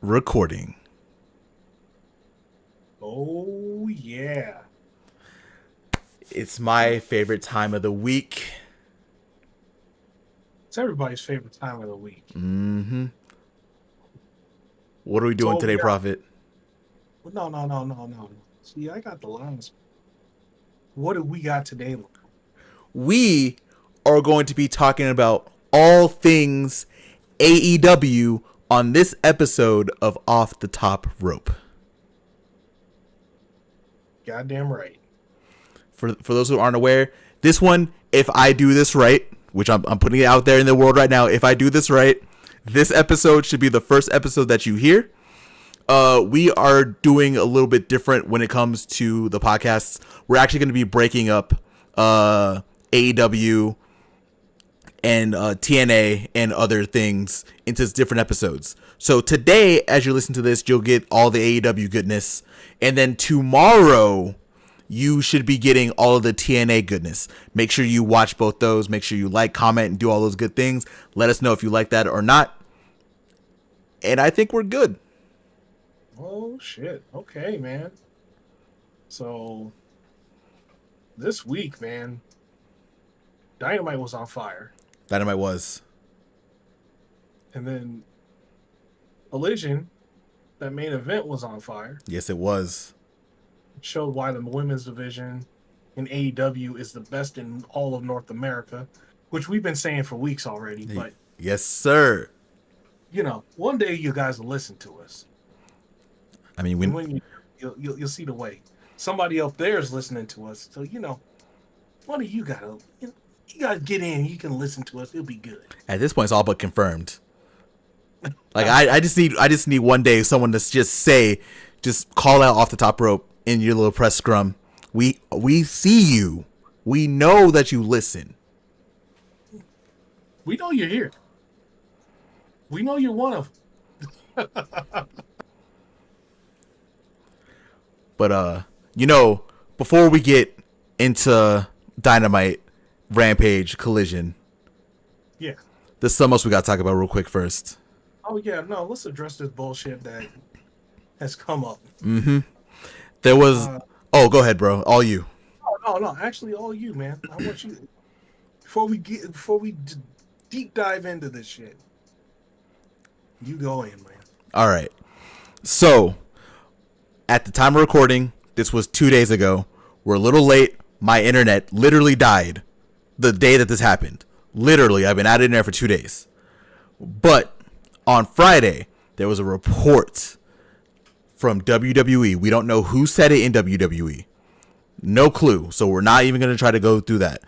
recording. Oh, yeah. It's my favorite time of the week. It's everybody's favorite time of the week. Mm-hmm. What are we So doing what we today, got? Prophet? No. See, I got the lines. What do we got today? We are going to be talking about all things AEW on this episode of Off the Top Rope. Goddamn right. For those who aren't aware, this one, if I do this right, which I'm putting it out there in the world right now, if I do this right, this episode should be the first episode that you hear. We are doing a little bit different when it comes to the podcasts. We're actually going to be breaking up AEW and TNA and other things into different episodes. So today, as you listen to this, you'll get all the AEW goodness. And then tomorrow, you should be getting all of the TNA goodness. Make sure you watch both those. Make sure you like, comment, and do all those good things. Let us know if you like that or not. And I think we're good. Oh, shit. Okay, man. So this week, man, Dynamite was on fire. Dynamite was. And then Collision, that main event, was on fire. Yes, it was. Showed why the women's division in AEW is the best in all of North America, which we've been saying for weeks already. But yes, sir. One day you guys will listen to us. I mean, and when you'll see the way. Somebody up there is listening to us, so one of you gotta get in. You can listen to us. It'll be good. At this point, it's all but confirmed. Like I just need one day someone to just call out Off the Top Rope in your little press scrum. We see you. We know that you listen. We know you're here. We know you're one of them. But before we get into Dynamite, Rampage, Collision, Yeah. there's something else we gotta talk about real quick first. Oh yeah. No. Let's address this bullshit that has come up. Mm-hmm. There was. Go ahead, bro. All you. No. Actually, all you, man. I want you before we deep dive into this shit. You go in, man. All right. So, at the time of recording, this was 2 days ago. We're a little late. My internet literally died the day that this happened. Literally, I've been out of there for 2 days. But on Friday, there was a report from WWE. We don't know who said it in WWE. No clue. So we're not even going to try to go through that.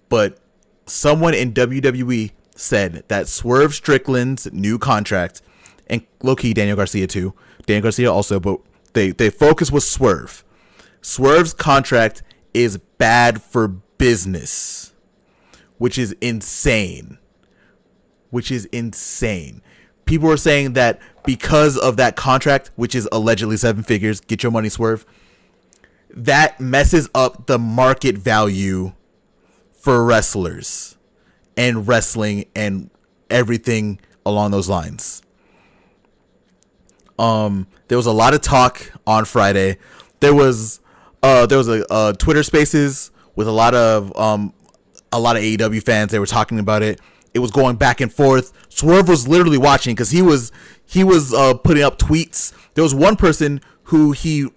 But someone in WWE said that Swerve Strickland's new contract, and low-key Daniel Garcia too. Daniel Garcia also, but they focus with Swerve. Swerve's contract is bad for business, which is insane. People are saying that because of that contract, which is allegedly 7 figures, get your money, Swerve, that messes up the market value for wrestlers and wrestling and everything along those lines. There was a lot of talk on Friday. There was a Twitter Spaces with a lot of AEW fans. They were talking about it. It was going back and forth. Swerve was literally watching because he was putting up tweets. There was one person who he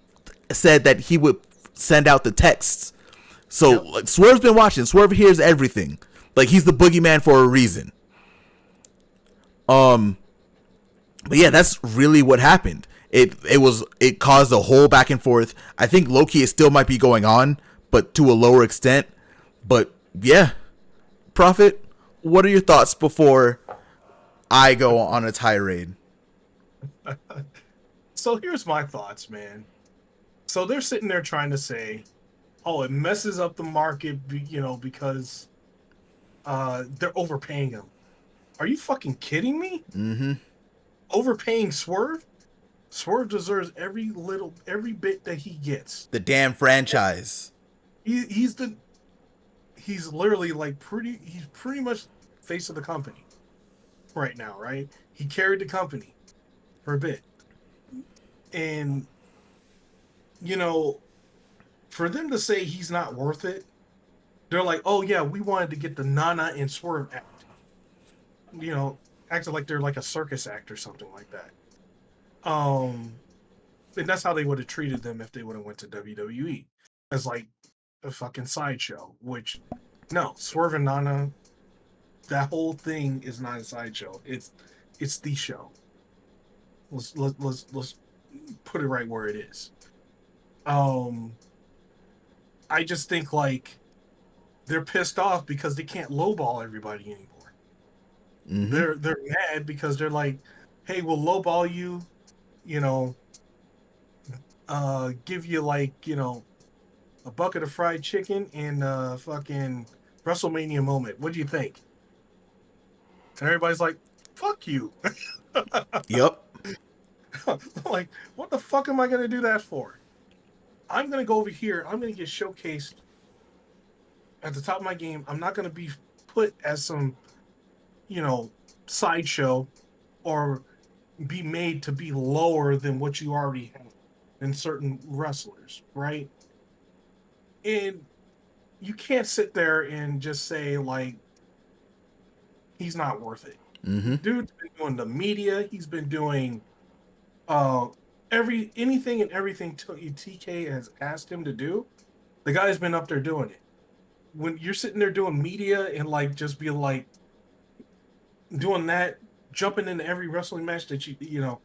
said that he would send out the texts. So like, Swerve's been watching. Swerve hears everything. Like he's the boogeyman for a reason. But yeah, that's really what happened. It caused a whole back and forth. I think low-key it still might be going on, but to a lower extent. But yeah, Prophet, what are your thoughts before I go on a tirade? So here's my thoughts, man. So they're sitting there trying to say, "Oh, it messes up the market, because they're overpaying him." Are you fucking kidding me? Mm-hmm. Overpaying Swerve? Swerve deserves every bit that he gets. The damn franchise. He's literally he's pretty much face of the company right now, right? He carried the company for a bit. And, you know, for them to say he's not worth it, they're like, oh, yeah, we wanted to get the Nana and Swerve act. You know, acting like they're like a circus act or something like that. And that's how they would have treated them if they would have went to WWE as like a fucking sideshow. Which, no, Swerve and Nana, that whole thing is not a sideshow. It's the show. Let's put it right where it is. I just think like they're pissed off because they can't lowball everybody anymore. Mm-hmm. They're mad because they're like, hey, we'll lowball you, you know, give you like, you know, a bucket of fried chicken and a fucking WrestleMania moment. What do you think? And everybody's like, fuck you. Yep. Like, what the fuck am I gonna do that for? I'm gonna go over here, I'm gonna get showcased at the top of my game. I'm not gonna be put as some, you know, sideshow or be made to be lower than what you already have in certain wrestlers, right? And you can't sit there and just say like he's not worth it. Mm-hmm. Dude's been doing the media, he's been doing anything and everything TK has asked him to do. The guy's been up there doing it. When you're sitting there doing media and like just be like doing that, jumping into every wrestling match that you know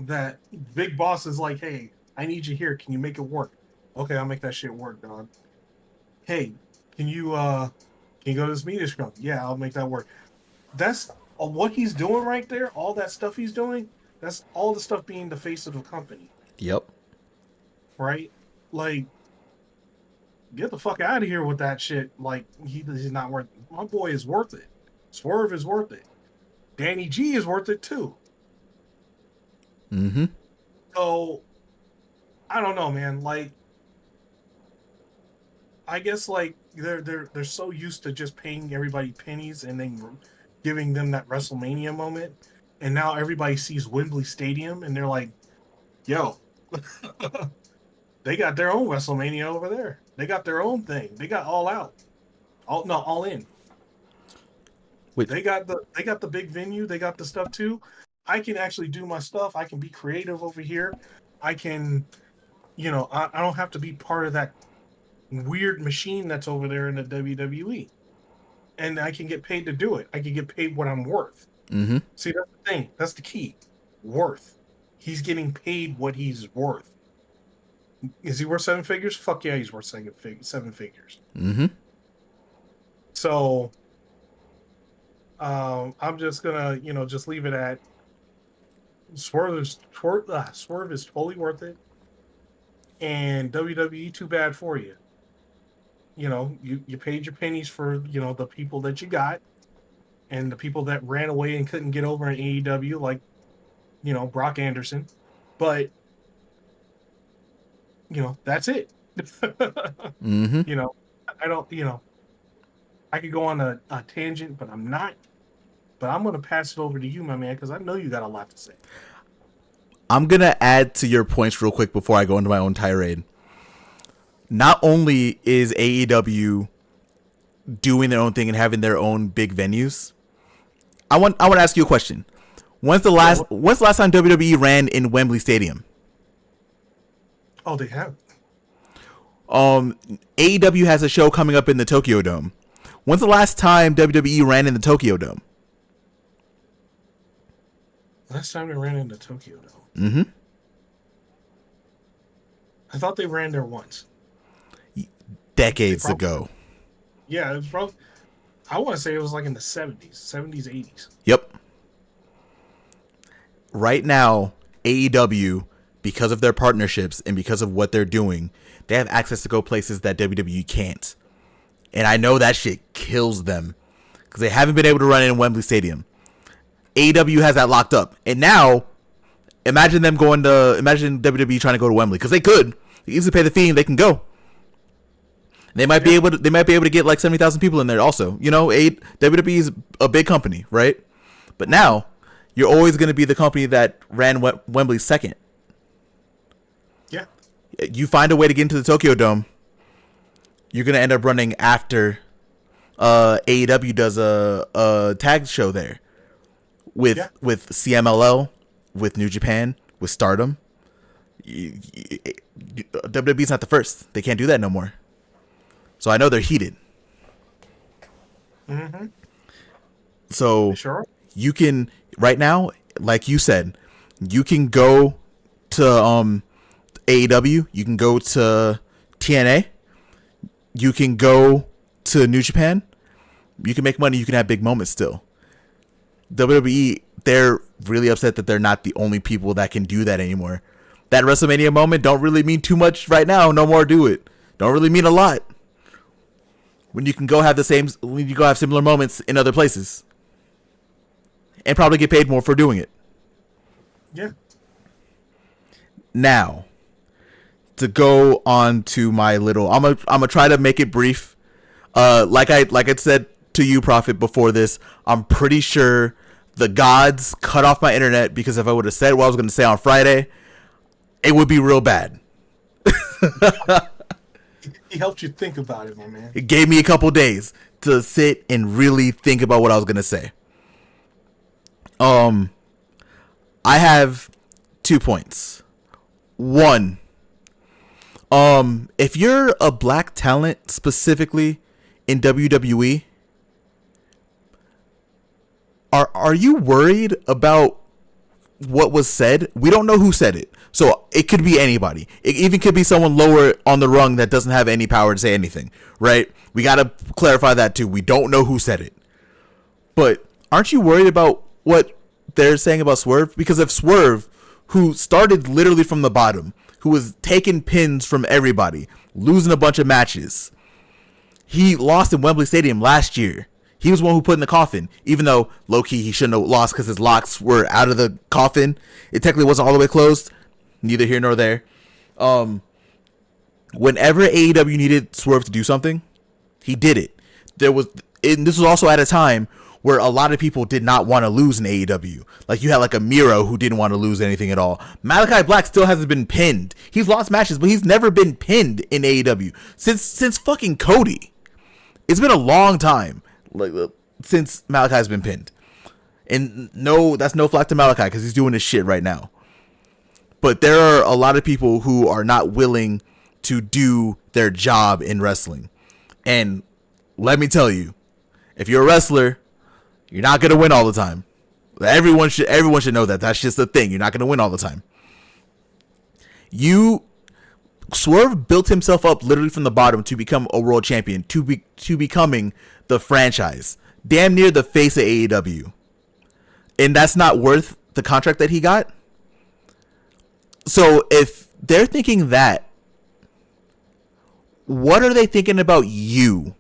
that big boss is like, hey, I need you here. Can you make it work? Okay, I'll make that shit work, dog. Hey, can you go to this media scrum? Yeah, I'll make that work. That's what he's doing right there. All that stuff he's doing. That's all the stuff being the face of the company. Yep. Right? Like, get the fuck out of here with that shit. Like, he's not worth it. My boy is worth it. Swerve is worth it. Danny G is worth it too. Mm-hmm. So, I don't know, man. Like, I guess like they're so used to just paying everybody pennies and then giving them that WrestleMania moment, and now everybody sees Wembley Stadium and they're like, "Yo, they got their own WrestleMania over there. They got their own thing. They got All Out, All In. Wait. They got the big venue. They got the stuff too. I can actually do my stuff. I can be creative over here. I can, you know, I don't have to be part of that weird machine that's over there in the WWE. And I can get paid to do it. I can get paid what I'm worth. Mm-hmm. See, that's the thing. That's the key. Worth. He's getting paid what he's worth. Is he worth 7 figures? Fuck yeah, he's worth 7 figures. Mm-hmm. So, I'm just gonna, you know, just leave it at Swerve is totally worth it. And WWE, too bad for you. You know, you paid your pennies for, you know, the people that you got and the people that ran away and couldn't get over in AEW, like, you know, Brock Anderson. But, you know, that's it. Mm-hmm. You know, I don't, you know, I could go on a tangent, but I'm not. But I'm going to pass it over to you, my man, because I know you got a lot to say. I'm going to add to your points real quick before I go into my own tirade. Not only is AEW doing their own thing and having their own big venues, I want to ask you a question. When's the last time WWE ran in Wembley Stadium? Oh, they have. AEW has a show coming up in the Tokyo Dome. When's the last time WWE ran in the Tokyo Dome? Last time they ran into Tokyo Dome. Mm-hmm. I thought they ran there once. Decades ago. Yeah, it was probably, I want to say it was like in the 70s, 80s. Yep. Right now, AEW, because of their partnerships and because of what they're doing, they have access to go places that WWE can't. And I know that shit kills them because they haven't been able to run in Wembley Stadium. AEW has that locked up. And now, imagine WWE trying to go to Wembley, because they could. They easily pay the fee and they can go. They might be able to get like 70,000 people in there also. You know, WWE is a big company, right? But now you're always going to be the company that ran Wembley second. Yeah. You find a way to get into the Tokyo Dome, you're going to end up running after AEW does a tag show there with CMLL, with New Japan, with Stardom. WWE's not the first. They can't do that no more. So I know they're heated. Mm-hmm. So sure. You can right now, like you said, you can go to AEW, you can go to TNA, you can go to New Japan, you can make money, you can have big moments still. WWE, they're really upset that they're not the only people that can do that anymore. That WrestleMania moment don't really mean too much right now. No more do it. Don't really mean a lot. When you can go have similar moments in other places. And probably get paid more for doing it. Yeah. Now, to go on to my little, I'm gonna try to make it brief. Like I said to you, Prophet, before this, I'm pretty sure the gods cut off my internet, because if I would have said what I was going to say on Friday, it would be real bad. He helped you think about it, my man. It gave me a couple days to sit and really think about what I was going to say. I have 2 points. One, if you're a black talent specifically in WWE, are you worried about what was said? We don't know who said it, so it could be anybody. It even could be someone lower on the rung that doesn't have any power to say anything, right? We gotta clarify that too. We don't know who said it, but aren't you worried about what they're saying about Swerve? Because if Swerve, who started literally from the bottom, who was taking pins from everybody, losing a bunch of matches, he lost in Wembley Stadium last year. He was the one who put in the coffin, even though low-key he shouldn't have lost because his locks were out of the coffin. It technically wasn't all the way closed. Neither here nor there. Whenever AEW needed Swerve to do something, he did it. This was also at a time where a lot of people did not want to lose in AEW. Like, you had like a Miro who didn't want to lose anything at all. Malachi Black still hasn't been pinned. He's lost matches, but he's never been pinned in AEW since fucking Cody. It's been a long time. Like, since Malachi's been pinned. And no, that's no flack to Malachi, because he's doing his shit right now. But there are a lot of people who are not willing to do their job in wrestling. And let me tell you, if you're a wrestler, you're not going to win all the time. Everyone should know that. That's just the thing. You're not going to win all the time. Swerve built himself up literally from the bottom to become a world champion, to becoming the franchise, damn near the face of AEW. And that's not worth the contract that he got. So if they're thinking that, what are they thinking about you?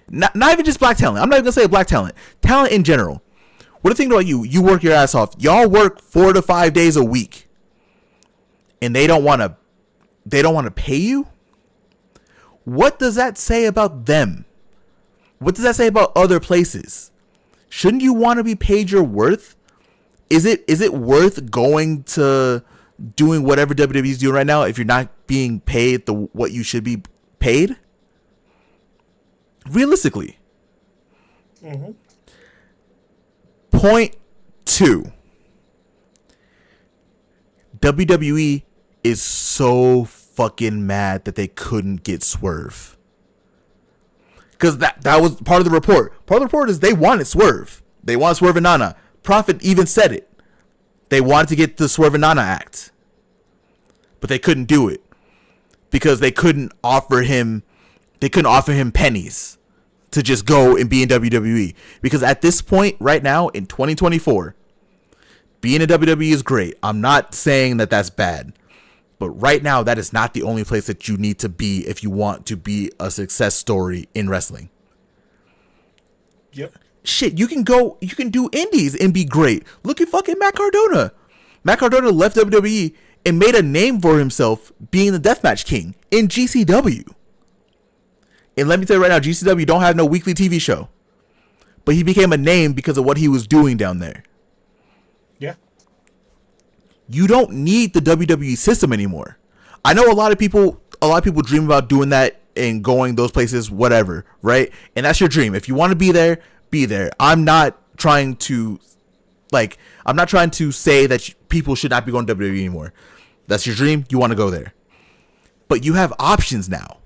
Not even just black talent. I'm not even gonna say black talent. Talent in general. What are they thinking about you? You work your ass off. Y'all work 4 to 5 days a week, and they don't want to pay you? What does that say about them? What does that say about other places? Shouldn't you want to be paid your worth? Is it worth going to doing whatever WWE is doing right now if you're not being paid what you should be paid? Realistically. Mm-hmm. Point 2. WWE is so fucking mad that they couldn't get Swerve. Because that was part of the report. Part of the report is they wanted Swerve. They wanted Swerve and Nana. Prophet even said it. They wanted to get the Swerve and Nana act. But they couldn't do it. Because they couldn't offer him pennies to just go and be in WWE. Because at this point, right now, in 2024, being in WWE is great. I'm not saying that that's bad. But right now, that is not the only place that you need to be if you want to be a success story in wrestling. Yep. Shit, you can do indies and be great. Look at fucking Matt Cardona. Matt Cardona left WWE and made a name for himself being the Deathmatch King in GCW. And let me tell you right now, GCW don't have no weekly TV show. But he became a name because of what he was doing down there. You don't need the WWE system anymore. I know a lot of people dream about doing that and going those places, whatever, right? And that's your dream. If you want to be there, be there. I'm not trying to say that people should not be going to WWE anymore. That's your dream. You want to go there. But you have options now.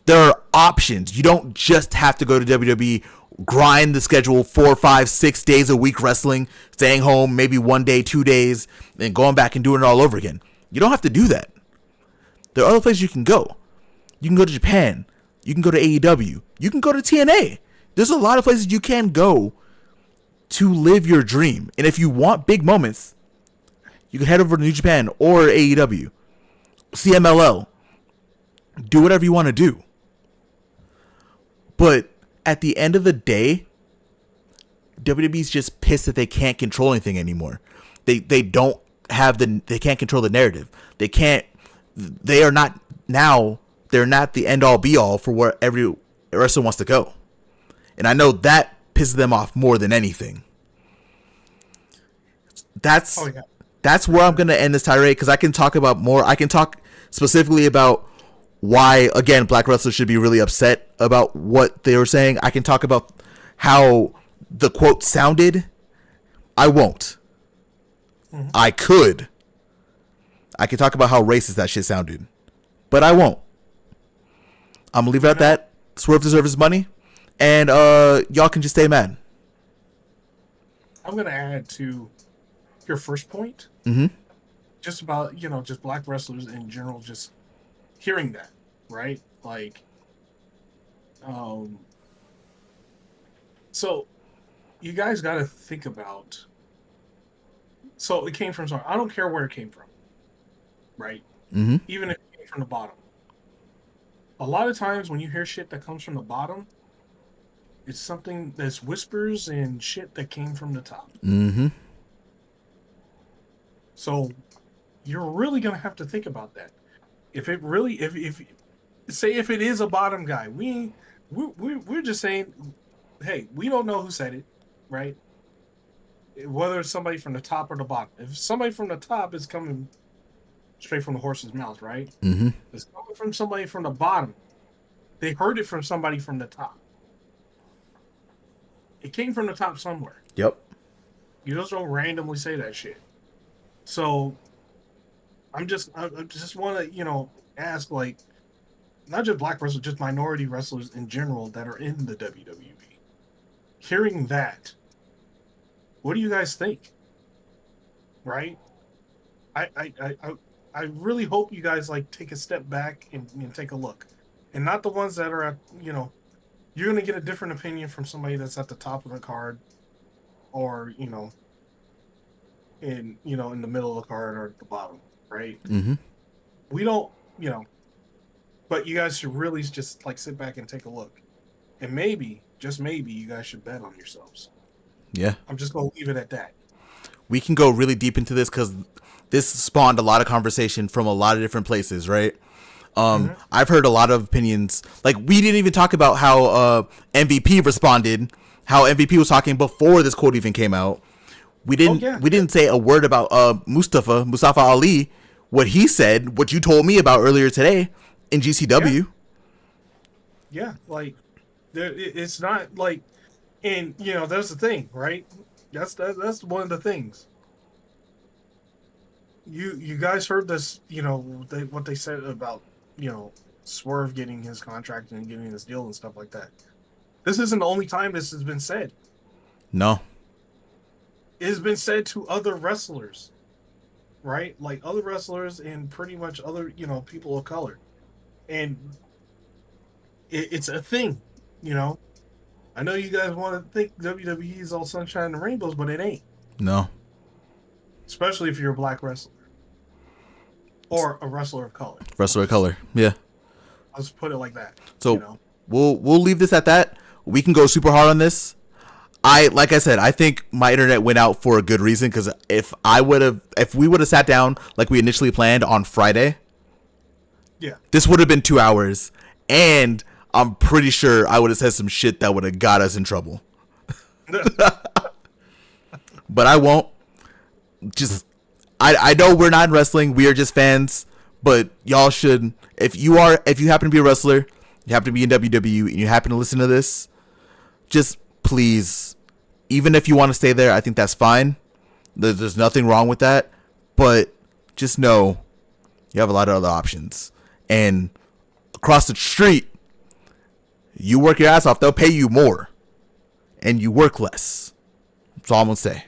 There are options. You don't just have to go to WWE, grind the schedule 4, 5, 6 days a week wrestling, staying home maybe 1 day, 2 days, and going back and doing it all over again. You don't have to do that. There are other places you can go. You can go to Japan. You can go to AEW. You can go to TNA. There's a lot of places you can go to live your dream. And if you want big moments, you can head over to New Japan or AEW, CMLL. Do whatever you want to do. But at the end of the day, WWE's just pissed that they can't control anything anymore. They can't control the narrative. They're not the end all be all for where every wrestler wants to go. And I know that pisses them off more than anything. That's where I'm going to end this tirade, because I can talk about more. I can talk specifically about why, again, black wrestlers should be really upset about what they were saying. I can talk about how the quote sounded. I won't. Mm-hmm. I could. I can talk about how racist that shit sounded, but I won't. I'm going to leave it at that. Swerve deserves his money, and y'all can just stay mad. I'm going to add to your first point. Mm-hmm. Just about, just black wrestlers in general, just hearing that, right? Like, so you guys got to think about, so it came from somewhere. I don't care where it came from, right? Mm-hmm. Even if it came from the bottom. A lot of times when you hear shit that comes from the bottom, it's something that's whispers and shit that came from the top. Mm-hmm. So you're really going to have to think about that. If it really, if it is a bottom guy, we're just saying, hey, we don't know who said it, right? Whether it's somebody from the top or the bottom. If somebody from the top is coming straight from the horse's mouth, right? Mm-hmm. It's coming from somebody from the bottom. They heard it from somebody from the top. It came from the top somewhere. Yep. You just don't randomly say that shit. So I just want to, ask, like, not just black wrestlers, just minority wrestlers in general that are in the WWE. Hearing that, what do you guys think? Right? I really hope you guys, like, take a step back and take a look. And not the ones that are at, you're going to get a different opinion from somebody that's at the top of the card, or, in the middle of the card or at the bottom, right? Mm-hmm. We don't, but you guys should really just, like, sit back and take a look. And maybe, just maybe, you guys should bet on yourselves. Yeah. I'm just going to leave it at that. We can go really deep into this because this spawned a lot of conversation from a lot of different places, right? I've heard a lot of opinions. Like, we didn't even talk about how MVP responded, how MVP was talking before this quote even came out. We didn't say a word about Mustafa Ali, what he said, what you told me about earlier today in GCW. Yeah, like, it's not like, and that's the thing, right? That's one of the things. You guys heard this, what they said about, Swerve getting his contract and getting his deal and stuff like that. This isn't the only time this has been said. No. It has been said to other wrestlers, right? Like, other wrestlers and pretty much other, people of color. And it's a thing, I know you guys want to think WWE is all sunshine and rainbows, but it ain't. No. Especially if you're a black wrestler. Or a wrestler of color. Wrestler of color, yeah. Let's put it like that. So we'll leave this at that. We can go super hard on this. Like I said, I think my internet went out for a good reason, because if we would have sat down like we initially planned on Friday, this would have been 2 hours, and I'm pretty sure I would have said some shit that would have got us in trouble. But I won't. I know we're not in wrestling. We are just fans. But y'all should, if you happen to be a wrestler, you happen to be in WWE, and you happen to listen to this, just please, even if you want to stay there, I think that's fine. There's nothing wrong with that. But just know you have a lot of other options. And across the street, you work your ass off, they'll pay you more. And you work less. That's all I'm going to say.